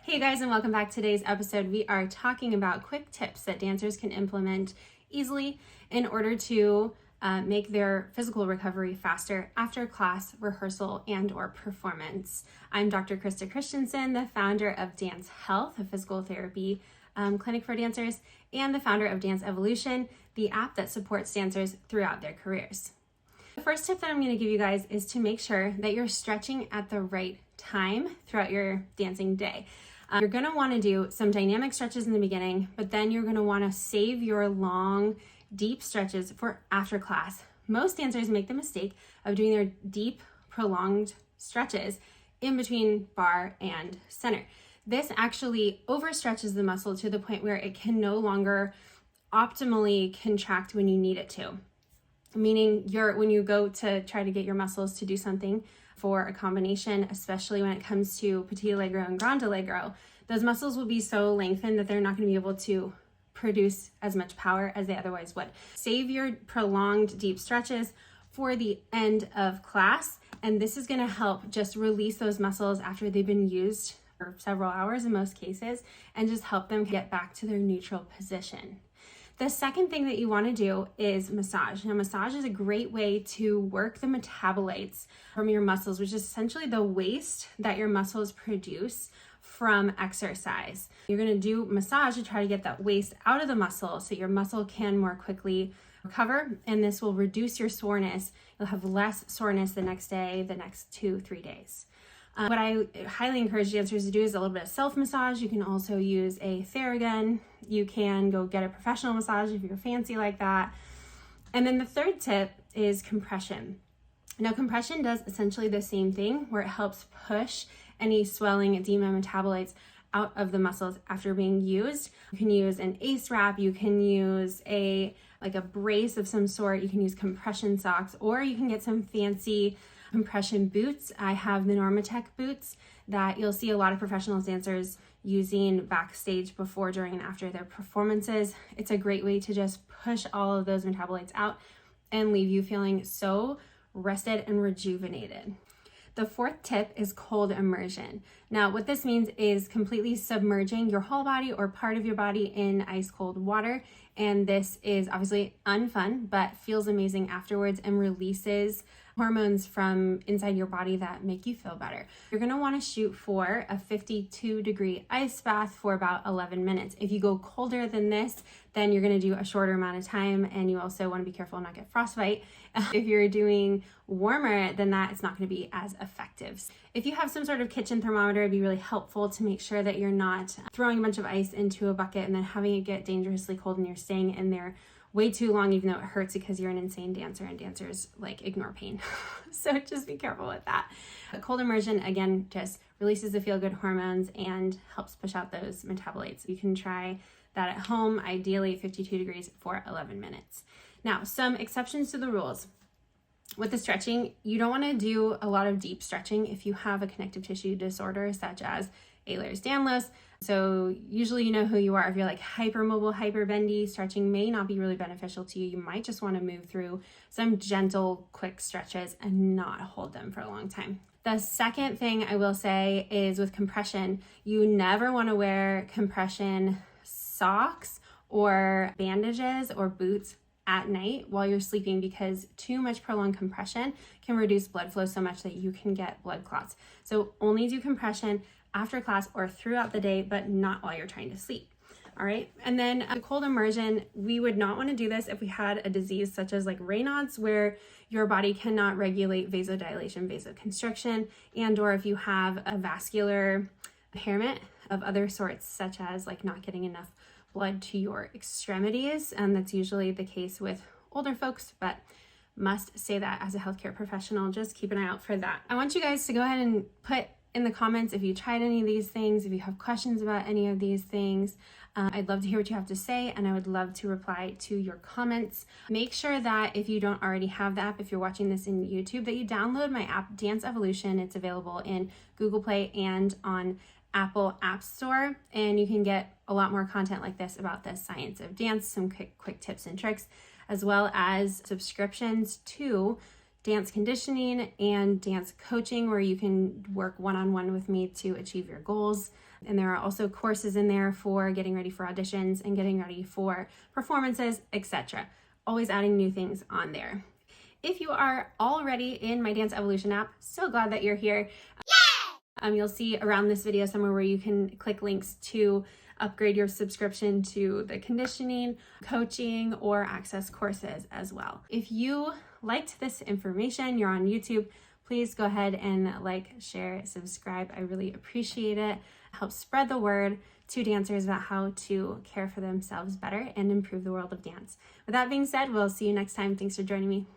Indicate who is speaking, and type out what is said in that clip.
Speaker 1: Hey guys, and welcome back to today's episode. We are talking about quick tips that dancers can implement easily in order to make their physical recovery faster after class, rehearsal, and or performance. I'm Dr. Krista Christensen, the founder of Dance Health, a physical therapy clinic for dancers, and the founder of Dance Evolution, the app that supports dancers throughout their careers. The first tip that I'm going to give you guys is to make sure that you're stretching at the right time throughout your dancing day. You're going to want to do some dynamic stretches in the beginning, but then you're going to want to save your long, deep stretches for after class. Most dancers make the mistake of doing their deep, prolonged stretches in between bar and center. This actually overstretches the muscle to the point where it can no longer optimally contract when you need it to. Meaning when you go to try to get your muscles to do something for a combination, especially when it comes to petit allegro and grand allegro, those muscles will be so lengthened that they're not going to be able to produce as much power as they otherwise would. Save your prolonged deep stretches for the end of class, and this is going to help just release those muscles after they've been used for several hours in most cases, and just help them get back to their neutral position. The second thing that you want to do is massage. Now, massage is a great way to work the metabolites from your muscles, which is essentially the waste that your muscles produce from exercise. You're going to do massage to try to get that waste out of the muscle so your muscle can more quickly recover, and this will reduce your soreness. You'll have less soreness the next day, the next 2-3 days. What I highly encourage dancers to do is a little bit of self-massage. You can also use a Theragun. You can go get a professional massage if you're fancy like that. And then the third tip is compression. Now, compression does essentially the same thing, where it helps push any swelling, edema, metabolites out of the muscles after being used. You can use an ACE wrap, you can use a brace of some sort, you can use compression socks, or you can get some fancy compression boots. I have the Normatec boots that you'll see a lot of professional dancers using backstage before, during, and after their performances. It's a great way to just push all of those metabolites out and leave you feeling so rested and rejuvenated. The fourth tip is cold immersion. Now, what this means is completely submerging your whole body or part of your body in ice cold water. And this is obviously unfun, but feels amazing afterwards and releases hormones from inside your body that make you feel better. You're going to want to shoot for a 52-degree ice bath for about 11 minutes. If you go colder than this, then you're going to do a shorter amount of time, and you also want to be careful not get frostbite. If you're doing warmer than that, it's not going to be as effective. If you have some sort of kitchen thermometer, it'd be really helpful to make sure that you're not throwing a bunch of ice into a bucket and then having it get dangerously cold and you're staying in there way too long, even though it hurts, because you're an insane dancer and dancers ignore pain. So just be careful with that. A cold immersion, again, just releases the feel-good hormones and helps push out those metabolites. You can try that at home, ideally 52 degrees for 11 minutes. Now, some exceptions to the rules. With the stretching, you don't want to do a lot of deep stretching if you have a connective tissue disorder such as Ehlers-Danlos. So usually you know who you are. If you're hypermobile, hyperbendy, stretching may not be really beneficial to you. You might just want to move through some gentle, quick stretches and not hold them for a long time. The second thing I will say is with compression, you never want to wear compression socks or bandages or boots at night while you're sleeping, because too much prolonged compression can reduce blood flow so much that you can get blood clots. So only do compression after class or throughout the day, but not while you're trying to sleep. All right. And then a cold immersion, we would not want to do this if we had a disease such as Raynaud's, where your body cannot regulate vasodilation, vasoconstriction, and or if you have a vascular impairment of other sorts, such as not getting enough blood to your extremities. And that's usually the case with older folks, but must say that as a healthcare professional, just keep an eye out for that. I want you guys to go ahead and put in the comments if you tried any of these things, if you have questions about any of these things. I'd love to hear what you have to say, and I would love to reply to your comments. Make sure that if you don't already have the app, if you're watching this in YouTube, that you download my app, Dance Evolution. It's available in Google Play and on Apple App Store, and you can get a lot more content like this about the science of dance, some quick tips and tricks, as well as subscriptions to dance conditioning and dance coaching, where you can work one-on-one with me to achieve your goals. And there are also courses in there for getting ready for auditions and getting ready for performances, etc. Always adding new things on there. If you are already in my Dance Evolution app, so glad that you're here. You'll see around this video somewhere where you can click links to upgrade your subscription to the conditioning, coaching, or access courses as well. If you liked this information, you're on YouTube, please go ahead and like, share, subscribe. I really appreciate it. Help spread the word to dancers about how to care for themselves better and improve the world of dance. With that being said, we'll see you next time. Thanks for joining me.